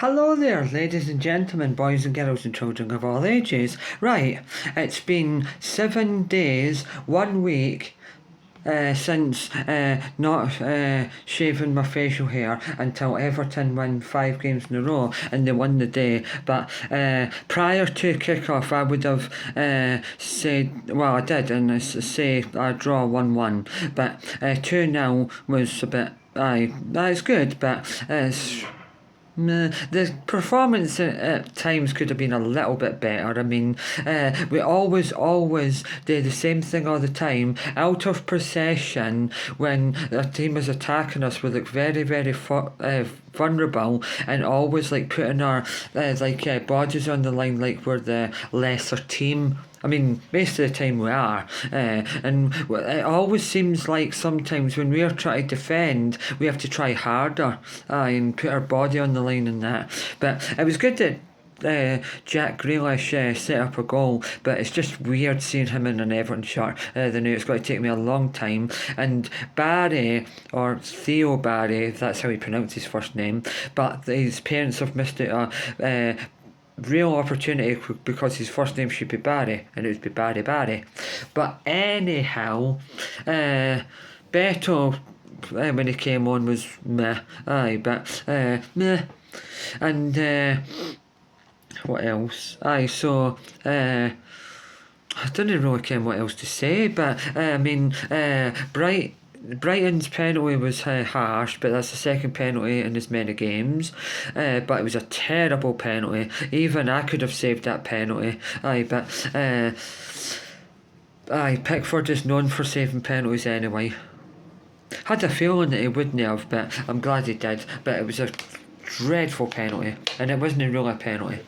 Hello there, ladies and gentlemen, boys and girls and children of all ages. Right, it's been 7 days, 1 week, since not shaving my facial hair until Everton won 5 games in a row and they won the day. But prior to kick-off, I would have said, well, I did, and say I draw 1-1. But 2-0 was a bit, aye, that's good, but it's. The performance at times could have been a little bit better. I mean, we always do the same thing all the time. Out of possession, when a team is attacking us, we look very, very vulnerable, and always like putting our bodies on the line like we're the lesser team. I mean, most of the time we are, and it always seems like sometimes when we are trying to defend, we have to try harder, and put our body on the line and that. But it was good that Jack Grealish set up a goal, but it's just weird seeing him in an Everton shirt. They knew it's going to take me a long time. And Barry, or Theo Barry, if that's how he pronounced his first name, but his parents have missed it. Real opportunity because his first name should be Barry and it would be Barry. But anyhow, Beto when he came on was meh. Meh. And what else? So I don't really care what else to say, but I mean, Brighton's penalty was harsh, but that's the second penalty in as many games. But it was a terrible penalty. Even I could have saved that penalty. Pickford is known for saving penalties anyway. Had a feeling that he wouldn't have, but I'm glad he did. But it was a dreadful penalty, and it wasn't really a penalty.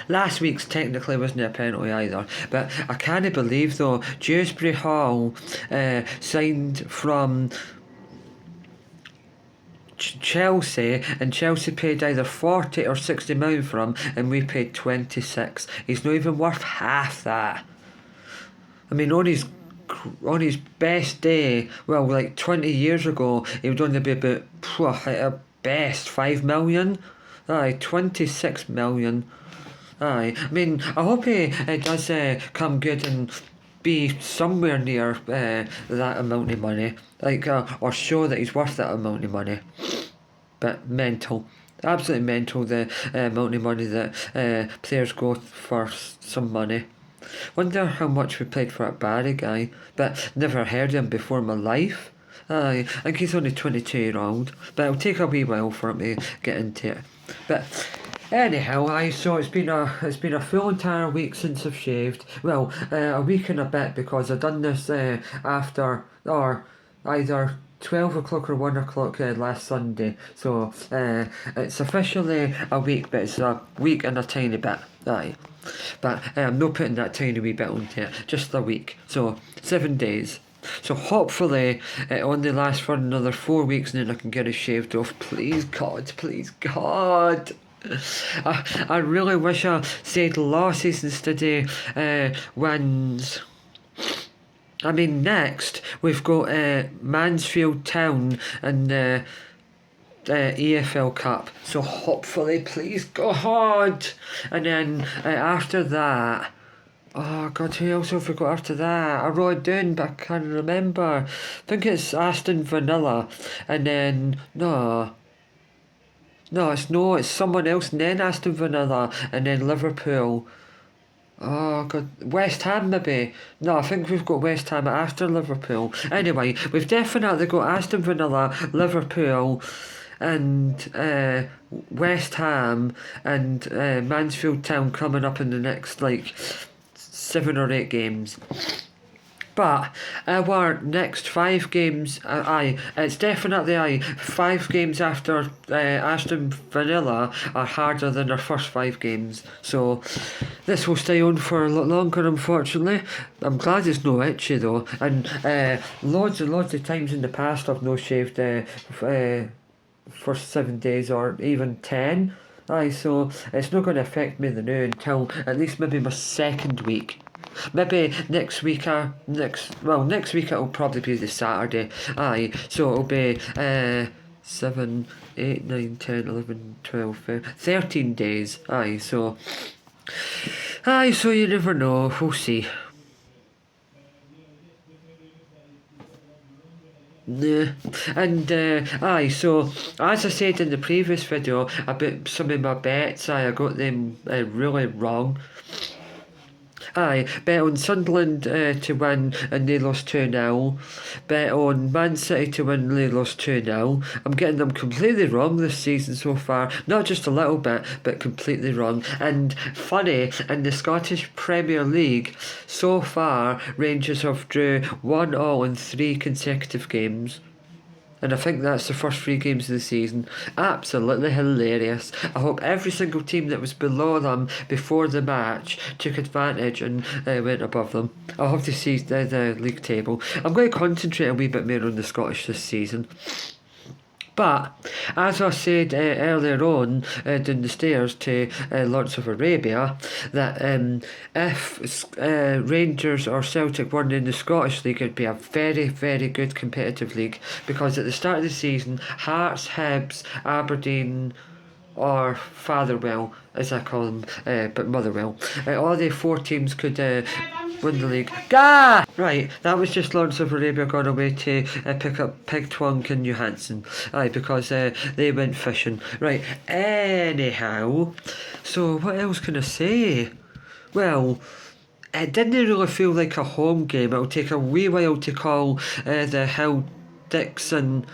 Last week's technically wasn't a penalty either, but I can't believe though Dewsbury Hall signed from Chelsea, and Chelsea paid either 40 or 60 million for him, and we paid 26. He's not even worth half that. I mean, on his best day, well, like 20 years ago, he would only be about at best 5 million. 26 million. I mean, I hope he does come good and be somewhere near that amount of money, or show that he's worth that amount of money. But mental, absolutely mental, the amount of money that players go for some money. Wonder how much we paid for that Barry guy, but never heard of him before in my life. I think he's only 22-year-old, but it'll take a wee while for him to get into it. But anyhow, so it's been a full entire week since I've shaved. Well, a week and a bit, because I've done this after or either 12 o'clock or 1 o'clock last Sunday. So it's officially a week, but it's a week and a tiny bit. But I'm not putting that tiny wee bit onto it, just a week. So 7 days. So hopefully it only lasts for another 4 weeks and then I can get it shaved off. Please God. I really wish I said losses instead of wins. I mean, next we've got Mansfield Town and EFL Cup. So hopefully, please God. And then after that, oh God, who else have we got after that? I wrote it down, but I can't remember. I think it's Aston Villa, and then it's someone else, and then Aston Villa, and then Liverpool. Oh God, West Ham maybe. No, I think we've got West Ham after Liverpool. Anyway, we've definitely got Aston Villa, Liverpool, and West Ham and Mansfield Town coming up in the next 7 or 8 games. But our next 5 games, it's definitely 5 games after Aston Villa are harder than our first 5 games. So this will stay on for a lot longer, unfortunately. I'm glad it's no itchy though. And loads and loads of times in the past I've no shaved for 7 days or even 10. So it's not going to affect me now until at least maybe my second week. Maybe next week it'll probably be the Saturday. So it'll be 7, 8, 9, 10, 11, 12, 13 days. Aye, so you never know. We'll see. Yeah. And so as I said in the previous video about some of my bets, I got them really wrong. Bet on Sunderland to win and they lost 2-0. Bet on Man City to win and they lost 2-0. I'm getting them completely wrong this season so far. Not just a little bit, but completely wrong. And funny, in the Scottish Premier League, so far, Rangers have drew 1-1 in 3 consecutive games. And I think that's the first 3 games of the season. Absolutely hilarious. I hope every single team that was below them before the match took advantage and went above them. I'll have to see the league table. I'm going to concentrate a wee bit more on the Scottish this season. But, as I said earlier on down the stairs to Lawrence of Arabia, that if Rangers or Celtic weren't in the Scottish League, it'd be a very, very good competitive league, because at the start of the season, Hearts, Hibs, Aberdeen, or Fatherwell, as I call them, but Motherwell, all the 4 teams could win the league. Gah! Right, that was just Lawrence of Arabia gone away to pick up Pig Twunk and Johansson. Aye, because they went fishing. Right, anyhow, so what else can I say? Well, it didn't really feel like a home game. It'll take a wee while to call the Dickinson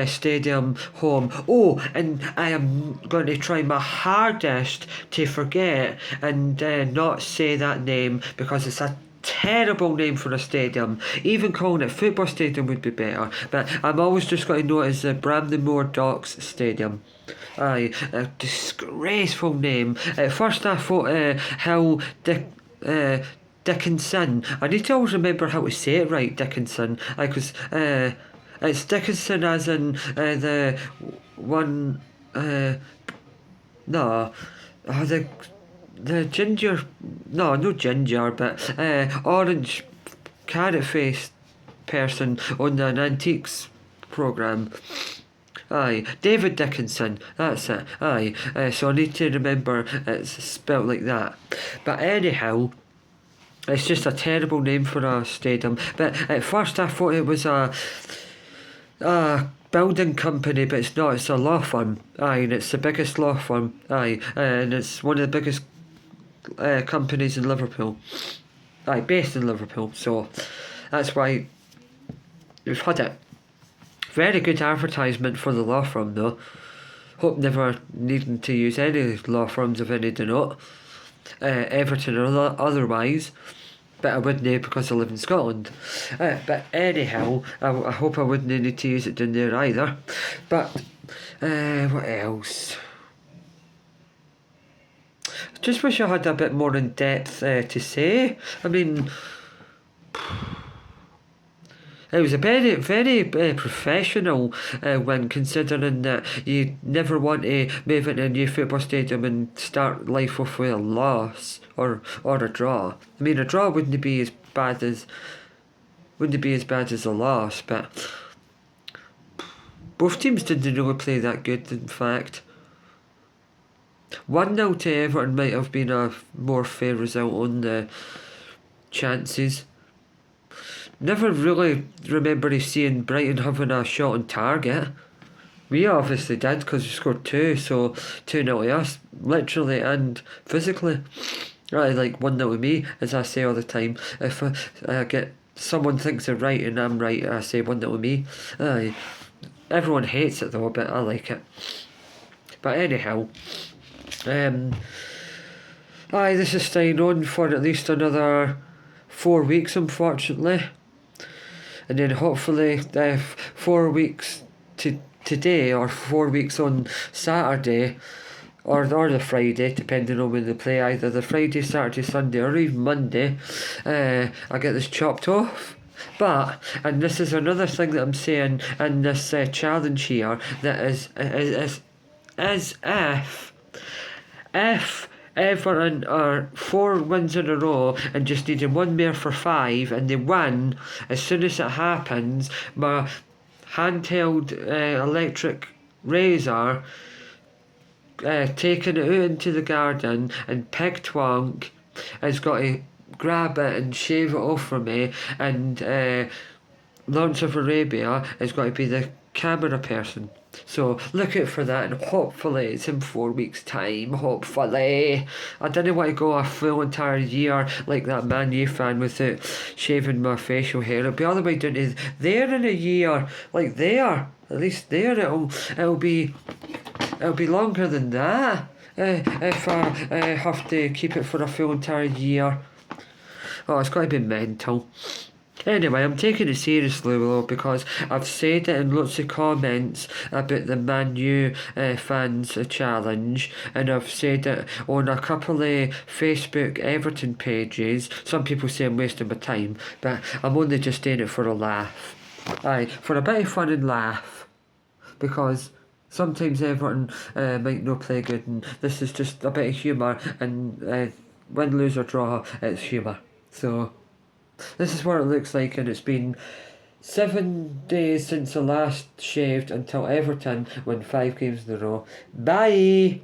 Stadium home. Oh, and I am going to try my hardest to forget and not say that name, because it's a terrible name for a stadium. Even calling it football stadium would be better, but I'm always just going to know it as the Bramley-Moore Docks Stadium. Aye, a disgraceful name. At first I thought Dickinson. I need to always remember how to say it right, Dickinson. Because it's Dickinson as in the one. No, the ginger. No ginger, but orange carrot faced person on an antiques programme. Aye, David Dickinson, that's it. Aye, so I need to remember it's spelt like that. But anyhow, it's just a terrible name for a stadium. But at first I thought it was a building company, but it's not. It's a law firm. Aye, and it's the biggest law firm. Aye, and it's one of the biggest companies in Liverpool. Aye, based in Liverpool. So that's why we've had it. Very good advertisement for the law firm though. Hope never needing to use any law firms of any denote. Everton or otherwise. But I wouldn't because I live in Scotland. But anyhow, I hope I wouldn't need to use it down there either. But what else? I just wish I had a bit more in depth to say. I mean, it was a very, very professional win, considering that you never want to move into a new football stadium and start life off with a loss or a draw. I mean, a draw wouldn't be as bad as a loss, but both teams didn't really play that good. In fact, 1-0 to Everton might have been a more fair result on the chances. Never really remember seeing Brighton having a shot on target. We obviously did because we scored 2, so 2-0 to us, literally and physically. Right, like 1-0 to me, as I say all the time. If I get someone thinks they're right and I'm right, I say 1-0 to me. Aye. Everyone hates it though, but I like it. But anyhow, this is staying on for at least another 4 weeks, unfortunately. And then hopefully 4 weeks to today, or 4 weeks on Saturday, or the Friday, depending on when they play, either the Friday, Saturday, Sunday, or even Monday, I get this chopped off. But, and this is another thing that I'm saying in this challenge here, that is if Everton are 4 wins in a row and just needing 1 more for 5, and they win, as soon as it happens, my handheld electric razor, taken it out into the garden, and Pig Twonk has got to grab it and shave it off for me, and Lawrence of Arabia has got to be the camera person. So look out for that, and hopefully it's in 4 weeks' time. Hopefully, I didn't want to go a full entire year like that Man U fan without shaving my facial hair. It'll be all the way down to there in a year, like there. At least there it'll be longer than that. If I have to keep it for a full entire year. Oh, it's got to be mental. Anyway, I'm taking it seriously, Willow, because I've said it in lots of comments about the Man U fans challenge, and I've said it on a couple of Facebook Everton pages. Some people say I'm wasting my time, but I'm only just doing it for a laugh. Aye, for a bit of fun and laugh, because sometimes Everton might not play good, and this is just a bit of humour, and win, lose or draw, it's humour. So this is what it looks like, and it's been 7 days since I last shaved until Everton win 5 games in a row. Bye!